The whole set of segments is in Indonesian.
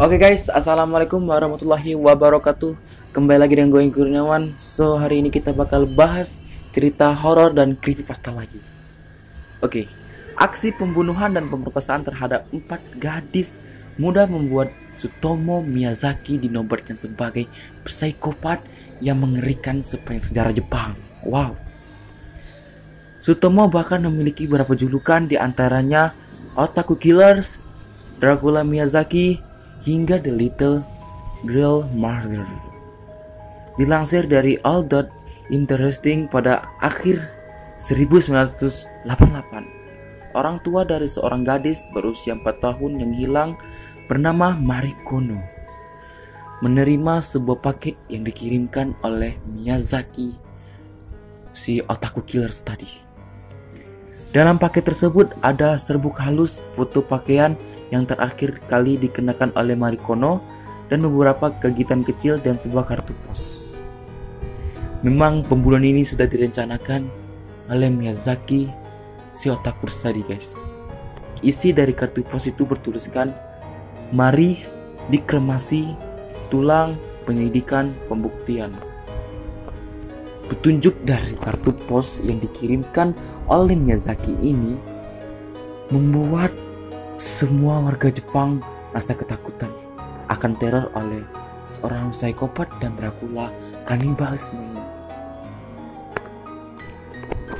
Oke guys, assalamualaikum warahmatullahi wabarakatuh. Kembali lagi dengan gue Kurniawan. So hari ini kita bakal bahas cerita horor dan creepypasta lagi. Oke, aksi pembunuhan dan pemerkosaan terhadap 4 gadis muda membuat Tsutomu Miyazaki dinobatkan sebagai psikopat yang mengerikan sepanjang sejarah Jepang. Wow. Tsutomu bahkan memiliki beberapa julukan, di antaranya Otaku Killers, Dracula Miyazaki, hingga The Little Girl Murder. Dilansir dari All That Interesting, pada akhir 1988, orang tua dari seorang gadis berusia 4 tahun yang hilang bernama Marikono menerima sebuah paket yang dikirimkan oleh Miyazaki, si Otaku Killers tadi. Dalam paket tersebut ada serbuk halus foto pakaian yang terakhir kali dikenakan oleh Marikono dan beberapa gigitan kecil dan sebuah kartu pos. Memang pembunuhan ini sudah direncanakan oleh Miyazaki, si otaku tadi guys. Isi dari kartu pos itu bertuliskan, "Mari dikremasi, tulang penyelidikan pembuktian." Petunjuk dari kartu pos yang dikirimkan oleh Miyazaki ini membuat semua warga Jepang rasa ketakutan akan teror oleh seorang psikopat dan Dracula kanibalisme.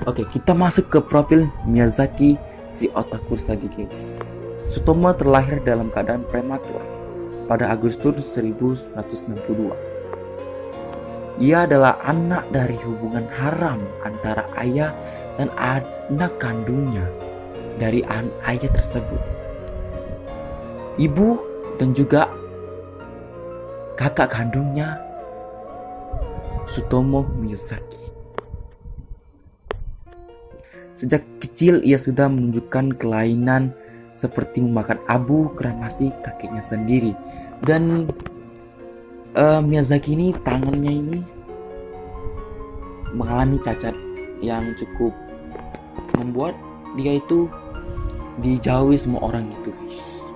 Oke, kita masuk ke profil Miyazaki, si otaku tadi guys. Tsutomu terlahir dalam keadaan prematur pada Agustus 1962. Ia adalah anak dari hubungan haram antara ayah dan anak kandungnya dari ayah tersebut. Ibu dan juga kakak kandungnya Tsutomu Miyazaki. Sejak kecil ia sudah menunjukkan kelainan seperti memakan abu kremasi kakeknya sendiri. Dan Miyazaki ini, tangannya ini mengalami cacat yang cukup membuat dia itu dijauhi semua orang itu guys.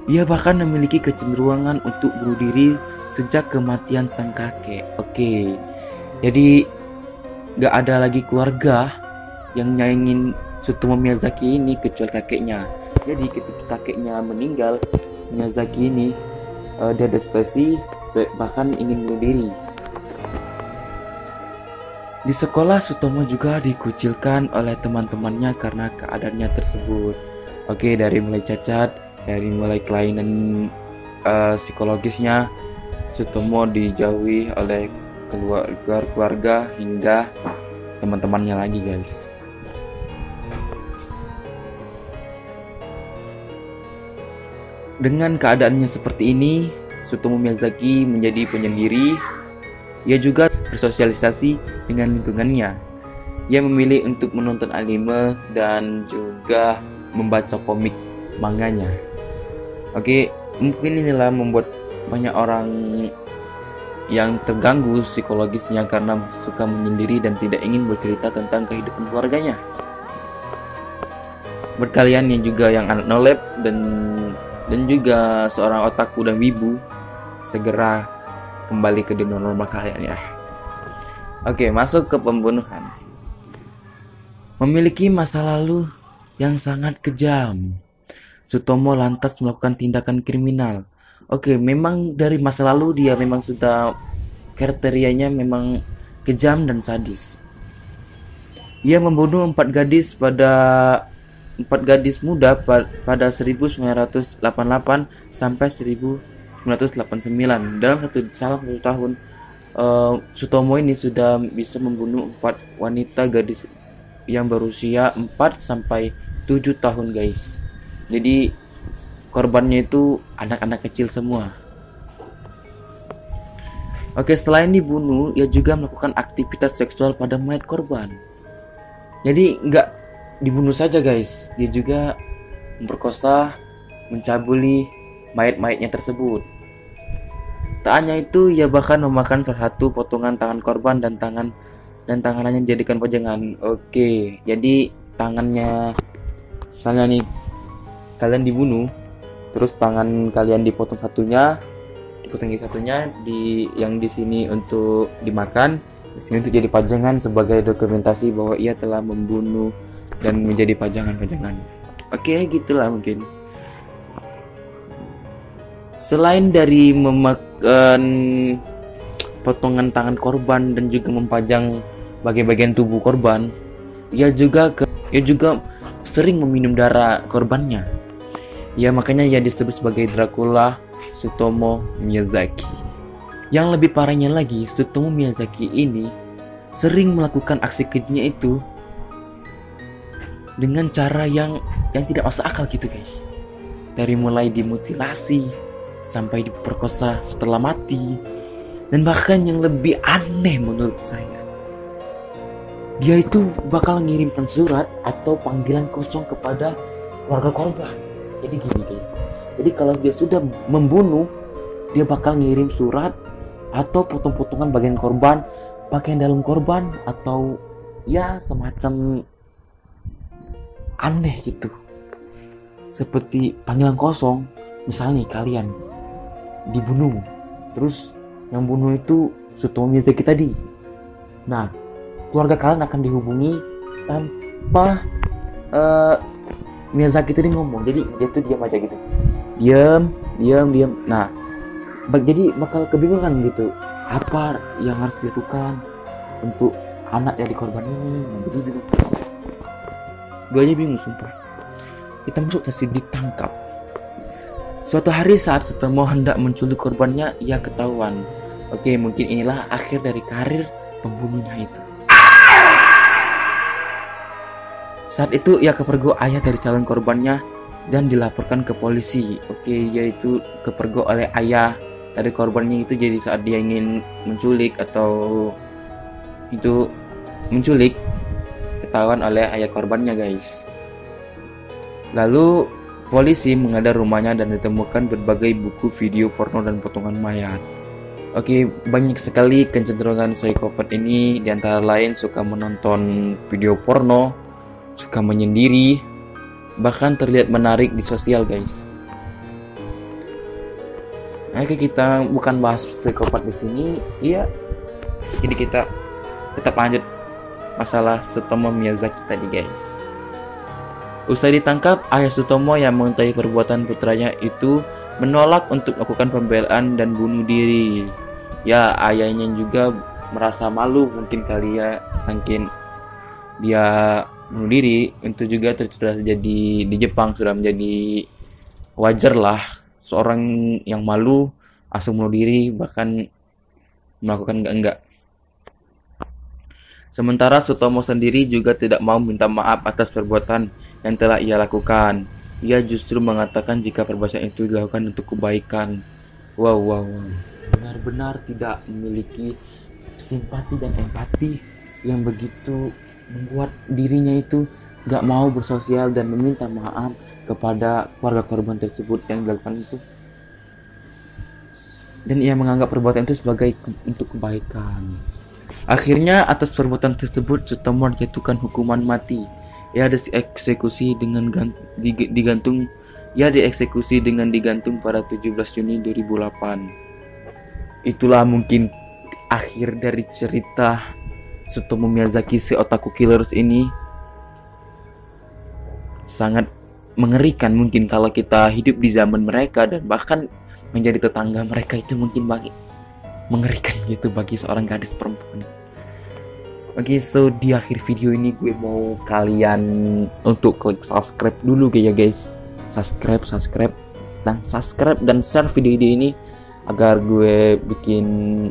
Ia bahkan memiliki kecenderungan untuk bunuh diri sejak kematian sang kakek. Oke, jadi gak ada lagi keluarga yang nyayangin Tsutomu Miyazaki ini kecuali kakeknya. Jadi ketika kakeknya meninggal, Miyazaki ini dia depresi, bahkan ingin bunuh diri. Di sekolah, Tsutomu juga dikucilkan oleh teman-temannya karena keadaannya tersebut. Oke, dari mulai cacat, dari mulai kelainan psikologisnya, Tsutomu dijauhi oleh keluarga hingga teman-temannya lagi guys. Dengan keadaannya seperti ini, Tsutomu Miyazaki menjadi penyendiri. Ia juga bersosialisasi dengan lingkungannya. Ia memilih untuk menonton anime dan juga membaca komik manganya. Oke, mungkin inilah membuat banyak orang yang terganggu psikologisnya karena suka menyendiri dan tidak ingin bercerita tentang kehidupan keluarganya. Buat kalian yang juga yang anak nolep dan juga seorang otaku dan wibu, segera kembali ke dunia normal kalian ya. Oke, masuk ke pembunuhan. Memiliki masa lalu yang sangat kejam, Tsutomu lantas melakukan tindakan kriminal. Oke, memang dari masa lalu dia memang sudah kriterianya memang kejam dan sadis. Ia membunuh 4 gadis muda pada 1988 sampai 1989. Dalam satu tahun, Tsutomu ini sudah bisa membunuh 4 wanita gadis yang berusia 4 sampai 7 tahun guys. Jadi korbannya itu anak-anak kecil semua. Oke, selain dibunuh, ia juga melakukan aktivitas seksual pada mayat korban. Jadi nggak dibunuh saja guys, dia juga memperkosa, mencabuli mayat-mayatnya tersebut. Tak hanya itu, ia bahkan memakan salah satu potongan tangan korban dan tangannya dijadikan pajangan. Oke, jadi tangannya, misalnya nih kalian dibunuh, Terus tangan kalian dipotong satunya, di yang di sini untuk dimakan, di sini untuk jadi pajangan sebagai dokumentasi bahwa ia telah membunuh dan menjadi pajangan-pajangan. Oke, gitulah mungkin. Selain dari memakan potongan tangan korban dan juga mempajang bagian-bagian tubuh korban, ia juga sering meminum darah korbannya. Ya, makanya ia disebut sebagai Dracula Tsutomu Miyazaki. Yang lebih parahnya lagi, Tsutomu Miyazaki ini sering melakukan aksi kejinya itu dengan cara yang tidak masuk akal gitu guys. Dari mulai dimutilasi sampai diperkosa setelah mati, dan bahkan yang lebih aneh menurut saya, dia itu bakal ngirimkan surat atau panggilan kosong kepada keluarga korban. Jadi gini guys, jadi kalau dia sudah membunuh, dia bakal ngirim surat atau potong-potongan bagian korban, pakaian dalam korban, atau ya semacam aneh gitu. Seperti panggilan kosong, misalnya nih kalian dibunuh, terus yang bunuh itu Tsutomu Miyazaki tadi. Nah, keluarga kalian akan dihubungi tanpa Miyazaki tadi ngomong. Jadi dia tuh diam aja gitu, diam. Nah, jadi bakal kebingungan gitu, apa yang harus dilakukan untuk anak dari korban ini. Nah, jadi bingung. Gue aja bingung sumpah. Kita masuk kasih ditangkap. Suatu hari saat Tsutomu hendak menculik korbannya, ia ketahuan. Oke, mungkin inilah akhir dari karir pembunuhnya itu. Saat itu ia kepergok ayah dari calon korbannya dan dilaporkan ke polisi. Oke, yaitu kepergok oleh ayah dari korbannya itu. Jadi saat dia ingin menculik atau itu menculik, ketahuan oleh ayah korbannya guys. Lalu polisi menggeledah rumahnya dan ditemukan berbagai buku video porno dan potongan mayat. Oke, banyak sekali kecenderungan psikopat ini, di antara lain suka menonton video porno, suka menyendiri, bahkan terlihat menarik di sosial guys. Oke, kita bukan bahas psikopat di sini, iya. Jadi kita tetap lanjut masalah Tsutomu Miyazaki tadi guys. Usai ditangkap, ayah Tsutomu yang mengetahui perbuatan putranya itu menolak untuk melakukan pembelaan dan bunuh diri. Ya, ayahnya juga merasa malu mungkin kali ya, saking dia bunuh diri. Itu juga sudah terjadi di Jepang, sudah menjadi wajar lah seorang yang malu langsung bunuh diri, bahkan melakukan enggak. Sementara Tsutomu sendiri juga tidak mau minta maaf atas perbuatan yang telah ia lakukan. Ia justru mengatakan jika perbuatan itu dilakukan untuk kebaikan. Wow. Benar-benar tidak memiliki simpati dan empati yang begitu membuat dirinya itu gak mau bersosial dan meminta maaf kepada keluarga korban tersebut yang dilakukan itu. Dan ia menganggap perbuatan itu sebagai untuk kebaikan. Akhirnya atas perbuatan tersebut Tsutomu dijatuhkan hukuman mati. Ia dieksekusi dengan digantung pada 17 Juni 2008. Itulah mungkin akhir dari cerita Tsutomu Miyazaki si Otaku Killers ini. Sangat mengerikan mungkin kalau kita hidup di zaman mereka dan bahkan menjadi tetangga mereka, itu mungkin mengerikan gitu bagi seorang gadis perempuan. Oke, so di akhir video ini gue mau kalian untuk klik subscribe dulu ya guys. Subscribe dan share video ini agar gue bikin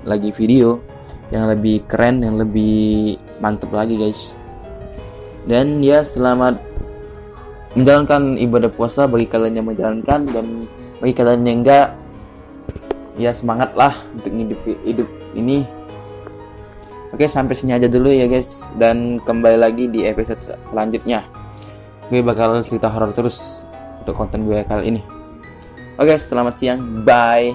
lagi video yang lebih keren, yang lebih mantep lagi guys. Dan ya, selamat menjalankan ibadah puasa bagi kalian yang menjalankan, dan bagi kalian yang enggak, ya semangat lah untuk hidup ini. Oke, sampai sini aja dulu ya guys, dan kembali lagi di episode selanjutnya. Gue bakal cerita horor terus untuk konten gue kali ini. Oke, selamat siang, bye.